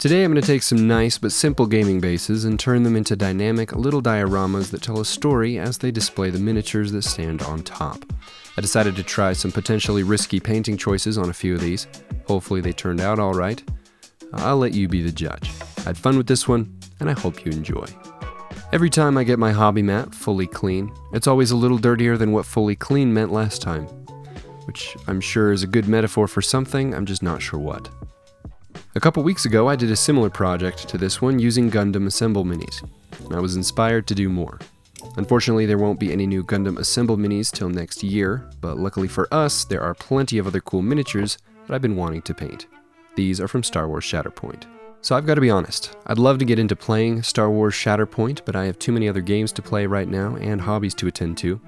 Today I'm going to take some nice but simple gaming bases and turn them into dynamic little dioramas that tell a story as they display the miniatures that stand on top. I decided to try some potentially risky painting choices on a few of these. Hopefully they turned out alright. I'll let you be the judge. I had fun with this one, and I hope you enjoy. Every time I get my hobby mat fully clean, it's always a little dirtier than what fully clean meant last time, which I'm sure is a good metaphor for something, I'm just not sure what. A couple weeks ago I did a similar project to this one using Gundam Assemble Minis, and I was inspired to do more. Unfortunately, there won't be any new Gundam Assemble Minis till next year, but luckily for us, there are plenty of other cool miniatures that I've been wanting to paint. These are from Star Wars Shatterpoint. So I've got to be honest, I'd love to get into playing Star Wars Shatterpoint, but I have too many other games to play right now and hobbies to attend to.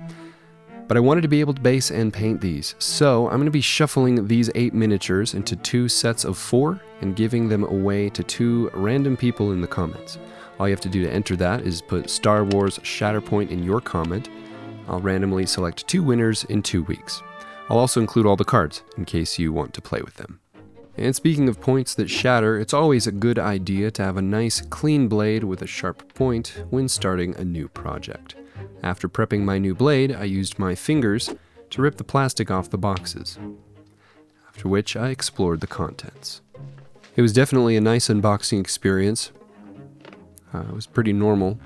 But I wanted to be able to base and paint these, so I'm going to be shuffling these 8 miniatures into 2 sets of 4 and giving them away to 2 random people in the comments. All you have to do to enter that is put Star Wars Shatterpoint in your comment. I'll randomly select 2 winners in 2 weeks. I'll also include all the cards in case you want to play with them. And speaking of points that shatter, it's always a good idea to have a nice clean blade with a sharp point when starting a new project. After prepping my new blade, I used my fingers to rip the plastic off the boxes, after which I explored the contents. It was definitely a nice unboxing experience. It was pretty normal,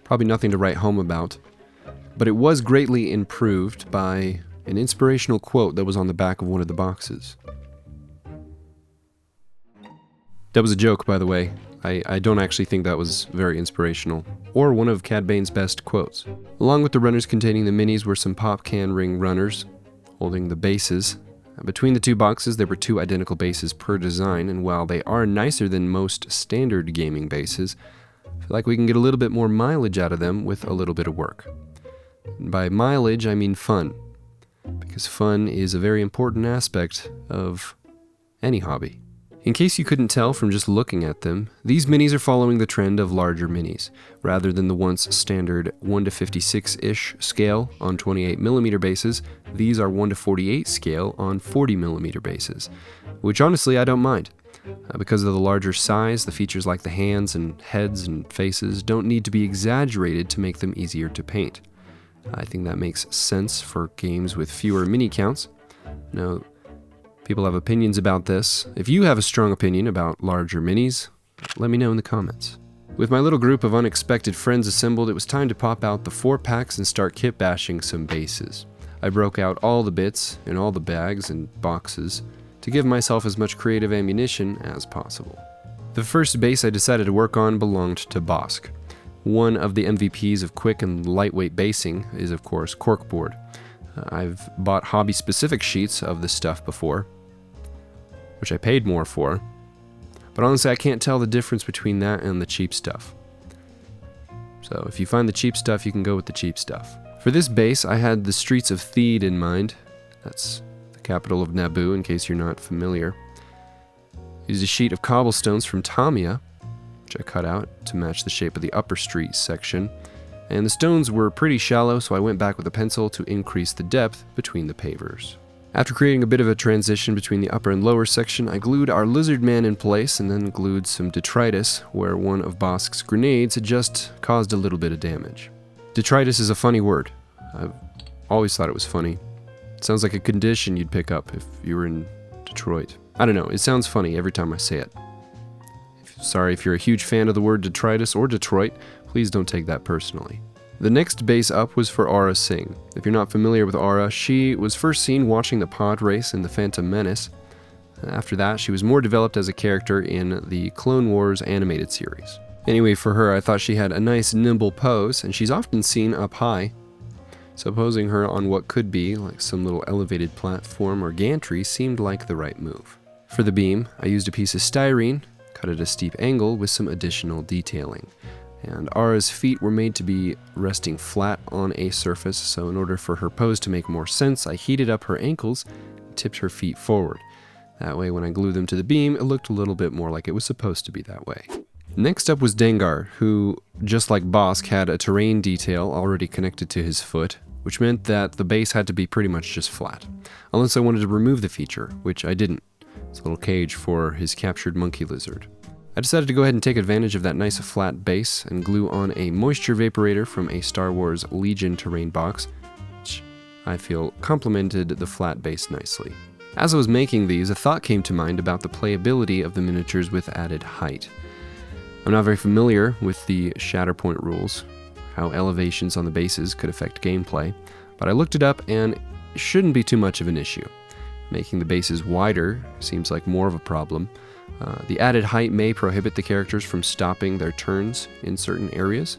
probably nothing to write home about, but it was greatly improved by an inspirational quote that was on the back of one of the boxes. That was a joke, by the way. I don't actually think that was very inspirational, or one of Cad Bane's best quotes. Along with the runners containing the minis were some pop can ring runners, holding the bases. Between the 2 boxes, there were 2 identical bases per design, and while they are nicer than most standard gaming bases, I feel like we can get a little bit more mileage out of them with a little bit of work. And by mileage, I mean fun, because fun is a very important aspect of any hobby. In case you couldn't tell from just looking at them, these minis are following the trend of larger minis. Rather than the once standard 1:56-ish scale on 28mm bases, these are 1:48 scale on 40mm bases, which honestly I don't mind. Because of the larger size, the features like the hands and heads and faces don't need to be exaggerated to make them easier to paint. I think that makes sense for games with fewer mini counts. Now, people have opinions about this. If you have a strong opinion about larger minis, let me know in the comments. With my little group of unexpected friends assembled, it was time to pop out the 4 packs and start kit bashing some bases. I broke out all the bits in all the bags and boxes to give myself as much creative ammunition as possible. The first base I decided to work on belonged to Bosk. One of the MVPs of quick and lightweight basing is of course corkboard. I've bought hobby-specific sheets of this stuff before, which I paid more for, but honestly I can't tell the difference between that and the cheap stuff. So if you find the cheap stuff, you can go with the cheap stuff. For this base, I had the Streets of Theed in mind. That's the capital of Naboo, in case you're not familiar. Used a sheet of cobblestones from Tamiya, which I cut out to match the shape of the upper street section, and the stones were pretty shallow, so I went back with a pencil to increase the depth between the pavers. After creating a bit of a transition between the upper and lower section, I glued our lizard man in place and then glued some detritus where one of Bosk's grenades had just caused a little bit of damage. Detritus is a funny word. I've always thought it was funny. It sounds like a condition you'd pick up if you were in Detroit. I don't know, it sounds funny every time I say it. Sorry if you're a huge fan of the word detritus or Detroit, please don't take that personally. The next base up was for Aura Singh. If you're not familiar with Aura, she was first seen watching the pod race in The Phantom Menace. After that, she was more developed as a character in the Clone Wars animated series. Anyway, for her, I thought she had a nice nimble pose, and she's often seen up high. So posing her on what could be like some little elevated platform or gantry seemed like the right move. For the beam, I used a piece of styrene, cut at a steep angle with some additional detailing. And Aura's feet were made to be resting flat on a surface, so in order for her pose to make more sense, I heated up her ankles and tipped her feet forward. That way, when I glued them to the beam, it looked a little bit more like it was supposed to be that way. Next up was Dengar, who, just like Bosk, had a terrain detail already connected to his foot, which meant that the base had to be pretty much just flat, unless I wanted to remove the feature, which I didn't. It's a little cage for his captured monkey lizard. I decided to go ahead and take advantage of that nice flat base and glue on a moisture vaporator from a Star Wars Legion terrain box, which I feel complemented the flat base nicely. As I was making these, a thought came to mind about the playability of the miniatures with added height. I'm not very familiar with the Shatterpoint rules, how elevations on the bases could affect gameplay, but I looked it up and it shouldn't be too much of an issue. Making the bases wider seems like more of a problem. The added height may prohibit the characters from stopping their turns in certain areas,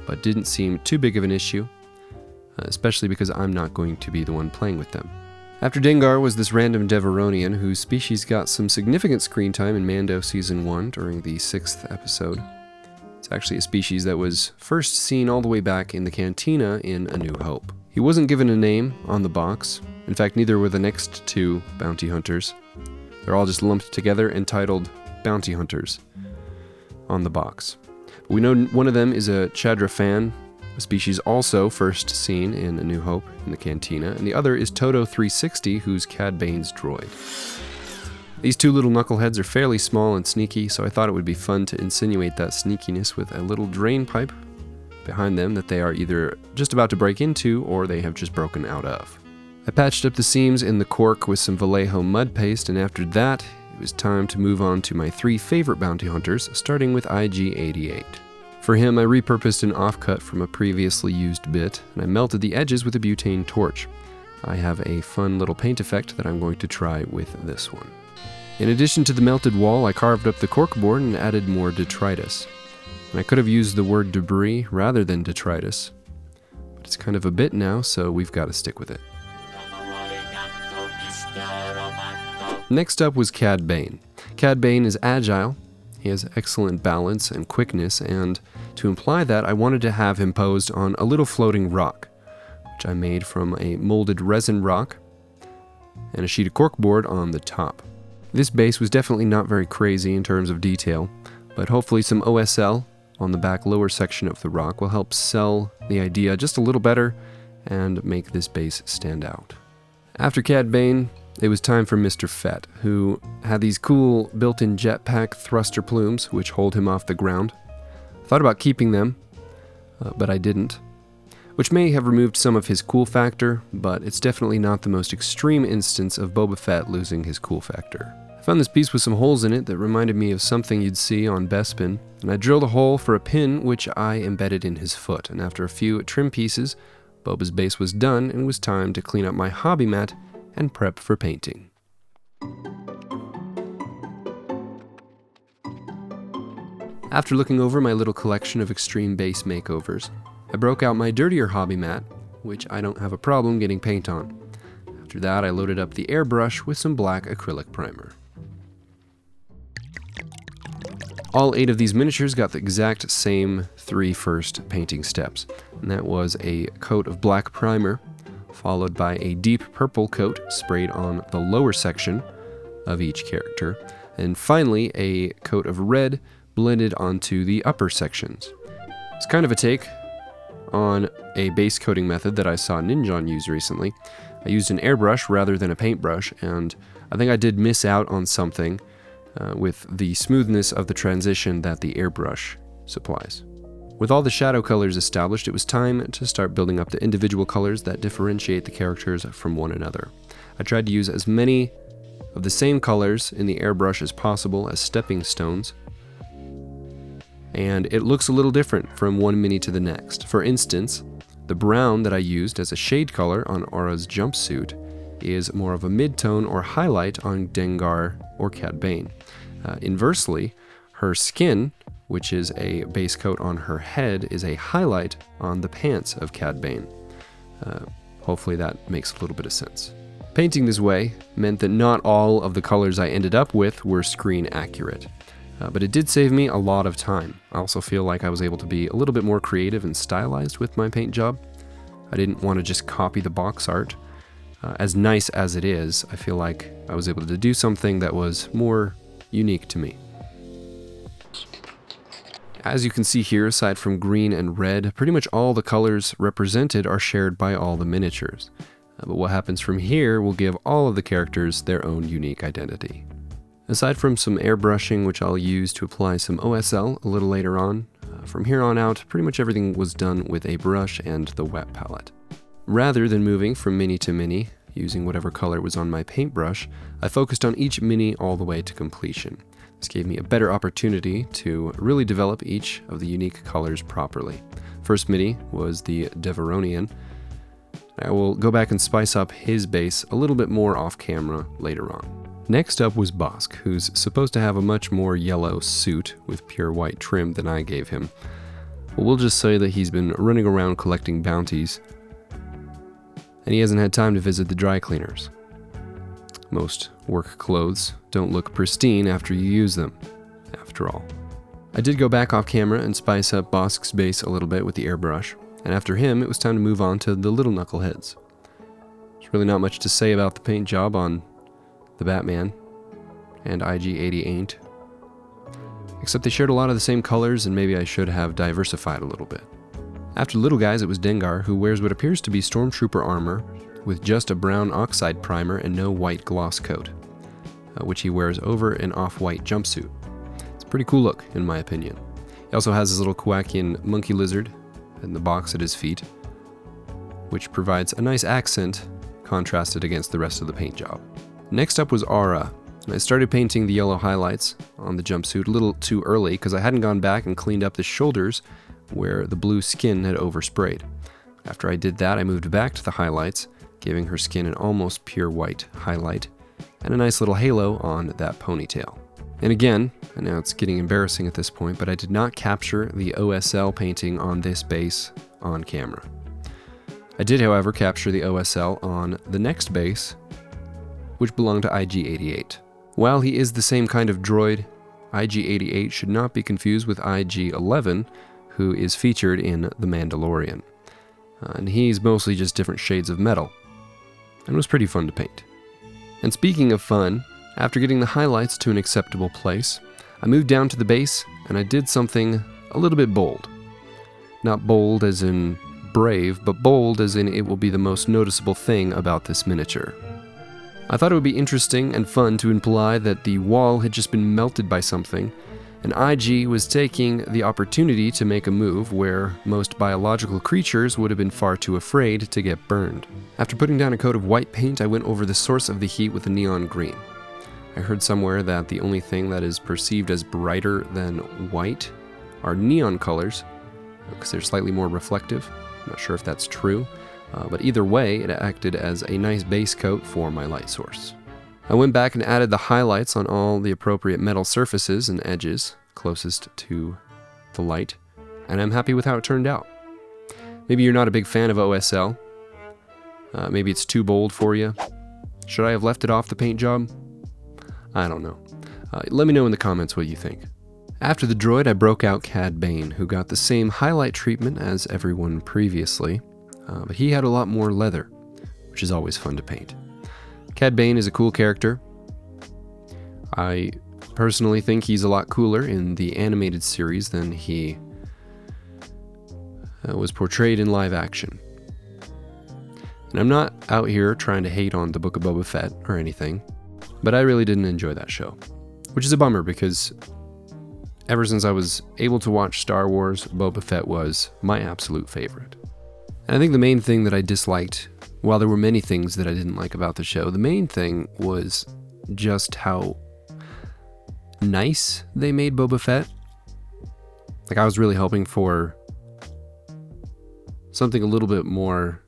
but didn't seem too big of an issue, especially because I'm not going to be the one playing with them. After Dengar was this random Deveronian whose species got some significant screen time in Mando Season 1 during the 6th episode. It's actually a species that was first seen all the way back in the Cantina in A New Hope. He wasn't given a name on the box. In fact, neither were the next two bounty hunters. They're all just lumped together and titled Bounty Hunters on the box. But we know one of them is a Chadra fan, a species also first seen in A New Hope in the Cantina, and the other is Toto 360, who's Cad Bane's droid. These two little knuckleheads are fairly small and sneaky, so I thought it would be fun to insinuate that sneakiness with a little drain pipe behind them that they are either just about to break into or they have just broken out of. I patched up the seams in the cork with some Vallejo mud paste, and after that, it was time to move on to my three favorite bounty hunters, starting with IG-88. For him, I repurposed an offcut from a previously used bit, and I melted the edges with a butane torch. I have a fun little paint effect that I'm going to try with this one. In addition to the melted wall, I carved up the corkboard and added more detritus. And I could have used the word debris rather than detritus, but it's kind of a bit now, so we've got to stick with it. Next up was Cad Bane. Cad Bane is agile, he has excellent balance and quickness, and to imply that, I wanted to have him posed on a little floating rock, which I made from a molded resin rock and a sheet of corkboard on the top. This base was definitely not very crazy in terms of detail, but hopefully some OSL on the back lower section of the rock will help sell the idea just a little better and make this base stand out. After Cad Bane, it was time for Mr. Fett, who had these cool built-in jetpack thruster plumes which hold him off the ground. I thought about keeping them, but I didn't, which may have removed some of his cool factor, but it's definitely not the most extreme instance of Boba Fett losing his cool factor. I found this piece with some holes in it that reminded me of something you'd see on Bespin, and I drilled a hole for a pin which I embedded in his foot, and after a few trim pieces, Boba's base was done and it was time to clean up my hobby mat and prep for painting. After looking over my little collection of extreme base makeovers, I broke out my dirtier hobby mat, which I don't have a problem getting paint on. After that, I loaded up the Airbrush with some black acrylic primer. All 8 of these miniatures got the exact same 3 first painting steps, and that was a coat of black primer, followed by a deep purple coat sprayed on the lower section of each character, and finally a coat of red blended onto the upper sections. It's kind of a take on a base coating method that I saw Ninjon use recently. I used an airbrush rather than a paintbrush, and I think I did miss out on something with the smoothness of the transition that the airbrush supplies. With all the shadow colors established, it was time to start building up the individual colors that differentiate the characters from one another. I tried to use as many of the same colors in the airbrush as possible as stepping stones, and it looks a little different from one mini to the next. For instance, the brown that I used as a shade color on Aura's jumpsuit is more of a mid-tone or highlight on Dengar or Cad Bane. Inversely, her skin, which is a base coat on her head, is a highlight on the pants of Cad Bane. Hopefully that makes a little bit of sense. Painting this way meant that not all of the colors I ended up with were screen accurate, but it did save me a lot of time. I also feel like I was able to be a little bit more creative and stylized with my paint job. I didn't want to just copy the box art. As nice as it is, I feel like I was able to do something that was more unique to me. As you can see here, aside from green and red, pretty much all the colors represented are shared by all the miniatures. But what happens from here will give all of the characters their own unique identity. Aside from some airbrushing, which I'll use to apply some OSL a little later on, from here on out, pretty much everything was done with a brush and the wet palette. Rather than moving from mini to mini, using whatever color was on my paintbrush, I focused on each mini all the way to completion. This gave me a better opportunity to really develop each of the unique colors properly. First mini was the Deveronian. I will go back and spice up his base a little bit more off camera later on. Next up was Bosk, who's supposed to have a much more yellow suit with pure white trim than I gave him. Well, we'll just say that he's been running around collecting bounties, and he hasn't had time to visit the dry cleaners. Most work clothes don't look pristine after you use them, after all. I did go back off camera and spice up Bosk's base a little bit with the airbrush, and after him it was time to move on to the little knuckleheads. There's really not much to say about the paint job on the Batman and IG-88, except they shared a lot of the same colors and maybe I should have diversified a little bit. After the little guys, it was Dengar, who wears what appears to be stormtrooper armor with just a brown oxide primer and no white gloss coat, which he wears over an off-white jumpsuit. It's a pretty cool look, in my opinion. He also has his little Kowakian monkey lizard in the box at his feet, which provides a nice accent contrasted against the rest of the paint job. Next up was Aura. I started painting the yellow highlights on the jumpsuit a little too early because I hadn't gone back and cleaned up the shoulders where the blue skin had oversprayed. After I did that, I moved back to the highlights, giving her skin an almost pure white highlight and a nice little halo on that ponytail. And again, I know it's getting embarrassing at this point, but I did not capture the OSL painting on this base on camera. I did, however, capture the OSL on the next base, which belonged to IG-88. While he is the same kind of droid, IG-88 should not be confused with IG-11, who is featured in The Mandalorian. And he's mostly just different shades of metal, and was pretty fun to paint. And speaking of fun, after getting the highlights to an acceptable place, I moved down to the base and I did something a little bit bold. Not bold as in brave, but bold as in it will be the most noticeable thing about this miniature. I thought it would be interesting and fun to imply that the wall had just been melted by something, and IG was taking the opportunity to make a move where most biological creatures would have been far too afraid to get burned. After putting down a coat of white paint, I went over the source of the heat with a neon green. I heard somewhere that the only thing that is perceived as brighter than white are neon colors, because they're slightly more reflective. I'm not sure if that's true. But either way, it acted as a nice base coat for my light source. I went back and added the highlights on all the appropriate metal surfaces and edges closest to the light, and I'm happy with how it turned out. Maybe you're not a big fan of OSL. Maybe it's too bold for you. Should I have left it off the paint job? I don't know. Let me know in the comments what you think. After the droid, I broke out Cad Bane, who got the same highlight treatment as everyone previously. But he had a lot more leather, which is always fun to paint. Cad Bane is a cool character. I personally think he's a lot cooler in the animated series than he was portrayed in live action. And I'm not out here trying to hate on the Book of Boba Fett or anything, but I really didn't enjoy that show, which is a bummer because ever since I was able to watch Star Wars, Boba Fett was my absolute favorite. And I think the main thing that I disliked, while there were many things that I didn't like about the show, the main thing was just how nice they made Boba Fett. Like, I was really hoping for something a little bit more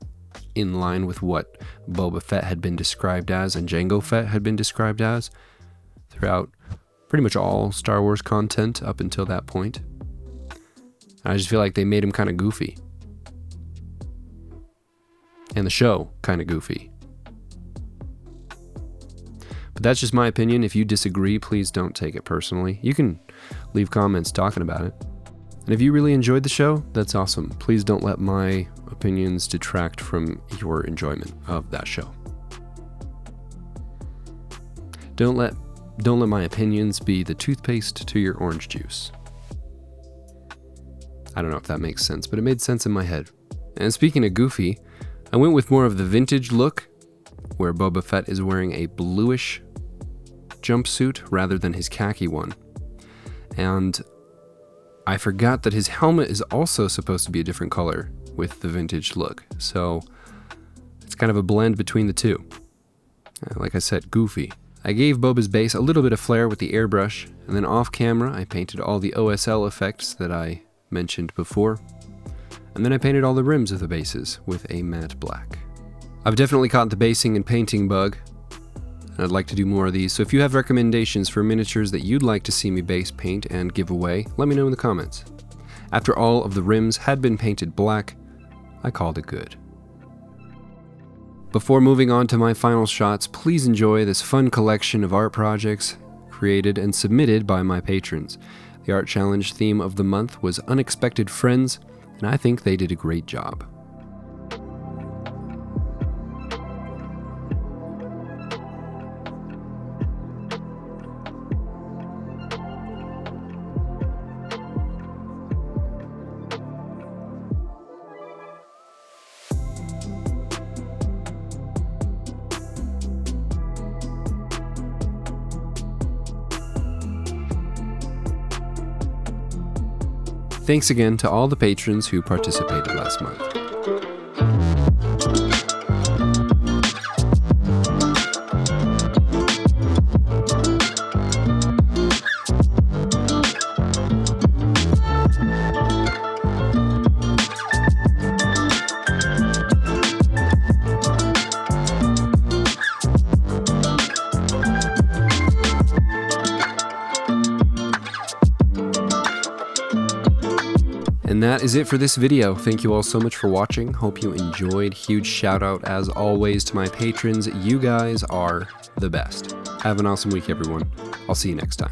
in line with what Boba Fett had been described as and Jango Fett had been described as throughout pretty much all Star Wars content up until that point. I just feel like they made him kind of goofy. And the show kind of goofy. But that's just my opinion. If you disagree, please don't take it personally. You can leave comments talking about it. And if you really enjoyed the show, that's awesome. Please don't let my opinions detract from your enjoyment of that show. Don't let my opinions be the toothpaste to your orange juice. I don't know if that makes sense, but it made sense in my head. And speaking of goofy, I went with more of the vintage look, where Boba Fett is wearing a bluish jumpsuit rather than his khaki one. And I forgot that his helmet is also supposed to be a different color with the vintage look, so it's kind of a blend between the two. Like I said, goofy. I gave Boba's base a little bit of flair with the airbrush, and then off camera I painted all the OSL effects that I mentioned before, and then I painted all the rims of the bases with a matte black. I've definitely caught the basing and painting bug, and I'd like to do more of these, so if you have recommendations for miniatures that you'd like to see me base paint and give away, let me know in the comments. After all of the rims had been painted black, I called it good. Before moving on to my final shots, please enjoy this fun collection of art projects created and submitted by my patrons. The art challenge theme of the month was Unexpected Friends, and I think they did a great job. Thanks again to all the patrons who participated last month. And that is it for this video. Thank you all so much for watching. Hope you enjoyed. Huge shout out as always to my patrons. You guys are the best. Have an awesome week, everyone. I'll see you next time.